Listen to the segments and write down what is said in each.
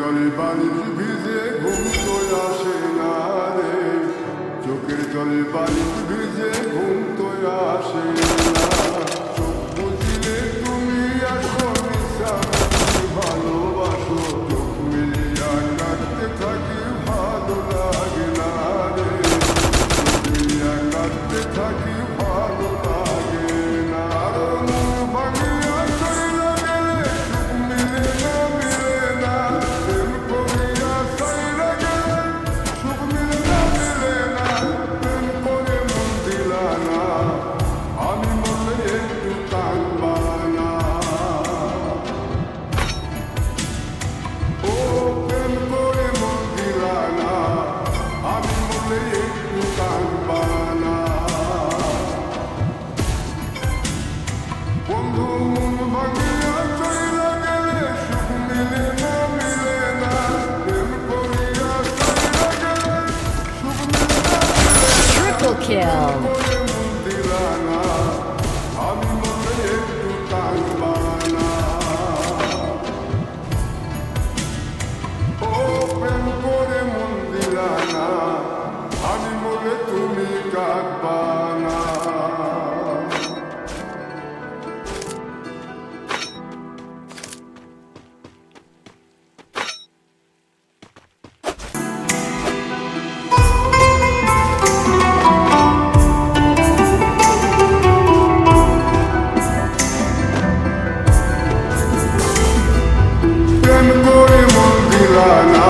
জলে বালিশ ভিজে ঘুম তো আসে না রে, চোখের জলে বালিশ ভিজে ঘুম তো আসে না। চোখ বুঝিলে তুমি আসো মিশামিশি ভালোবাসো, চোখ মিলিয়া কাটতে থাকি ভালো লাগে না রে, চোখ মিলিয়া কাটতে থাকি ভালো লাগে না। মন ভাঙিয়া চইলা গেলে সুখ মিলে না, মিলে না। প্রেম করিয়া চাইলা গেলে সুখ মিলে না, মিলে না। প্রেম করে মন দিলা না, আমি মরলে একটু কাঁদবা না। ও প্রেম করে মন দিলা না, আমি মরলে একটু কাঁদবা না। বন্ধু মন ভাঙিয়া চইলা গেলে সুখ মিলে না, মিলে না। প্রেম করিয়া চাইলা গেলে সুখ মিলে না, মিলে না। Triple kill. করে মন দিলা না, আমি মরলে একটু কাঁদবা না। ও প্রেম করে মন দিলা না, আমি মরলে তুমি কাঁদবা না। প্রেম করে মন দিলা না,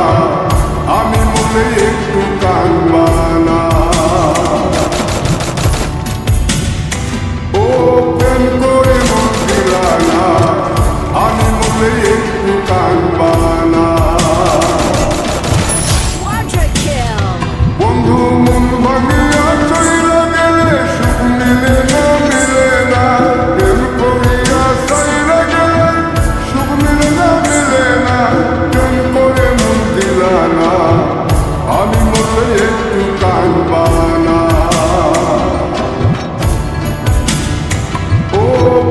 আমি মরলে একটু কাঁদবা না। ও প্রেম করে মন দিলা না, আমি মরলে একটু কাঁদবা না। Quadra kill. বন্ধু মন ভাঙিয়া চইলা গেলে সুখ মিলে না, মিলে না। প্রেম করিয়া চাইলা গেলে সুখ মিলে না, মিলে না। প্রেম করে মন দিলা না, আমি মরলে একটু কাঁদবা না। ও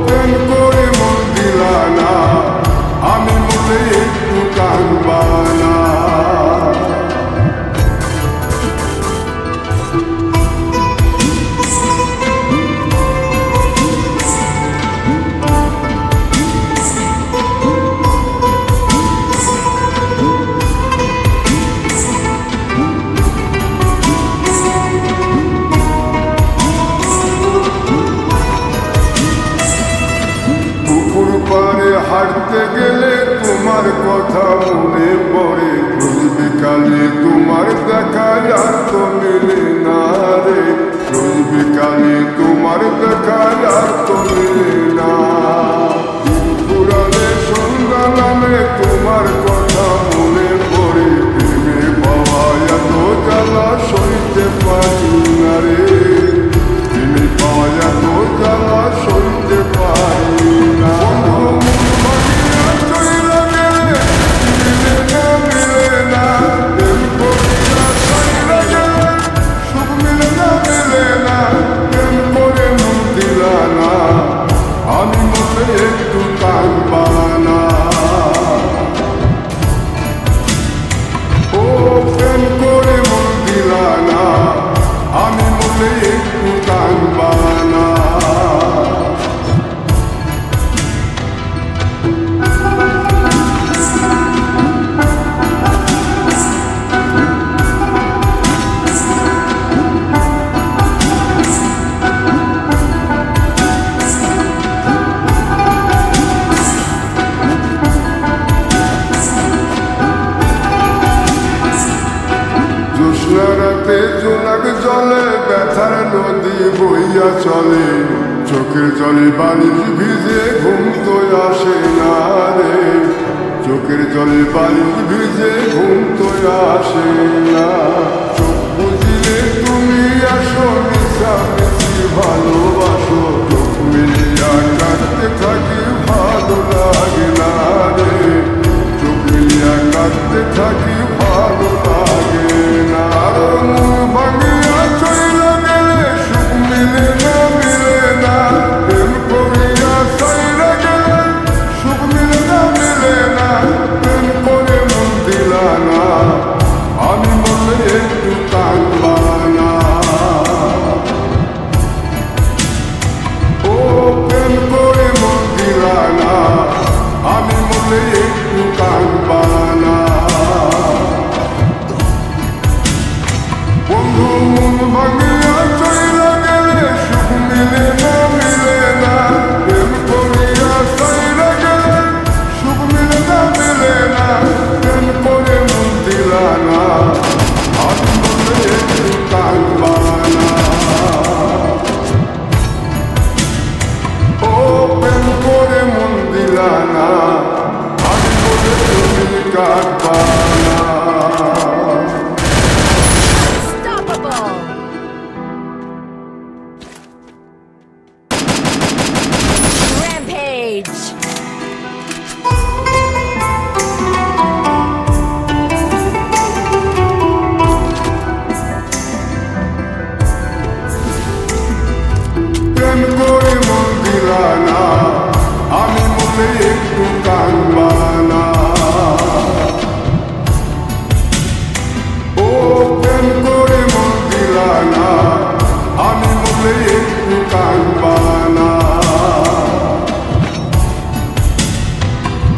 প্রেম করে মন দিলা না, আমি মরলে একটু কাঁদবা না। পুকুর পাড়ে হাঁটতে গেলে তোমার কথা মনে পড়ে, রোজ বিকালে তোমার দেখা আর তো মিলে না রে, রোজ বিকালে তোমার দেখা আর তো মিলে না। দিন পুরালে সন্ধ্যা নামে তোমার কথা মনে পড়ে, প্রেমে পাওয়া এত জ্বালা সইতে পারি না রে, প্রেমে পাওয়া এত জ্বালা সইতে পারি না। মন ভাঙিয়া চইলা গেলে মিলে না, মিলে না। প্রেম করিয়া চাইলা গেলে সুখ মিলে না, মিলে না। প্রেম করে মন দিলা না, আমি মরলে একটু কাঁদবা না। ও প্রেম করে মন দিলা না, আমি মরলে একটু কাঁদবা না। জ্যোৎস্না রাতে জোনাক জলে ব্যথার নদী বইয়া চলে, চোখের জলে বালিশ ভিজে ঘুম তো আসে না রে, চোখের জলে বালিশ ভিজে ঘুম তো আসে না। চোখ বুঝিলে তুমি আসো মিশামিশি ভালোবাসো, চোখ মিলিয়া কাটতে থাকি ভালো লাগে না রে, চোখ মিলিয়া কাটতে থাকি ভালো লাগে না। মন ভাঙিয়া চইলা গেলে সুখ মিলে না, মিলে না। প্রেম করিয়া চাইলা গেলে সুখ মিলে না, মিলে না। প্রেম করে মন কানবানা।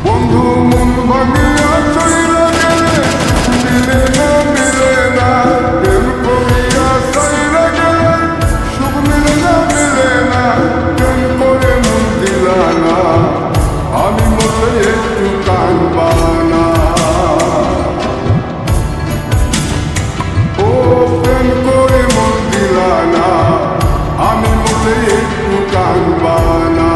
বন্ধু মন ভাঙিয়া চইলা গেলে মিলে না মিলে না, প্রেম করিয়া চইলা গেলে সুখ মিলে না মিলে না, প্রেম করে মন দিলা না, আমি মরলে একটু কানবানা। ও প্রেম করে মন দিলা না, আমি মরলে একটু কানবানা।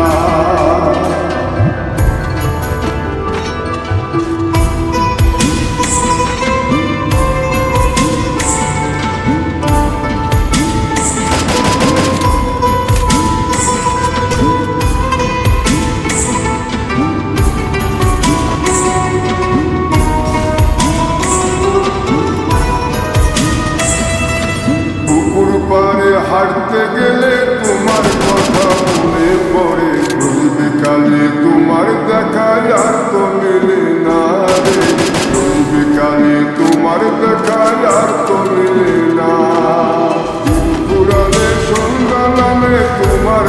পুকুর পাড়ে হাঁটতে গেলে তোমার কথা মনে পড়ে, রোজ বিকালে তোমার দেখা আর তো মিলে না রে, রোজ বিকালে তোমার দেখা আর তো মিলে না। পুরালে সন্ধ্যা নামে তোমার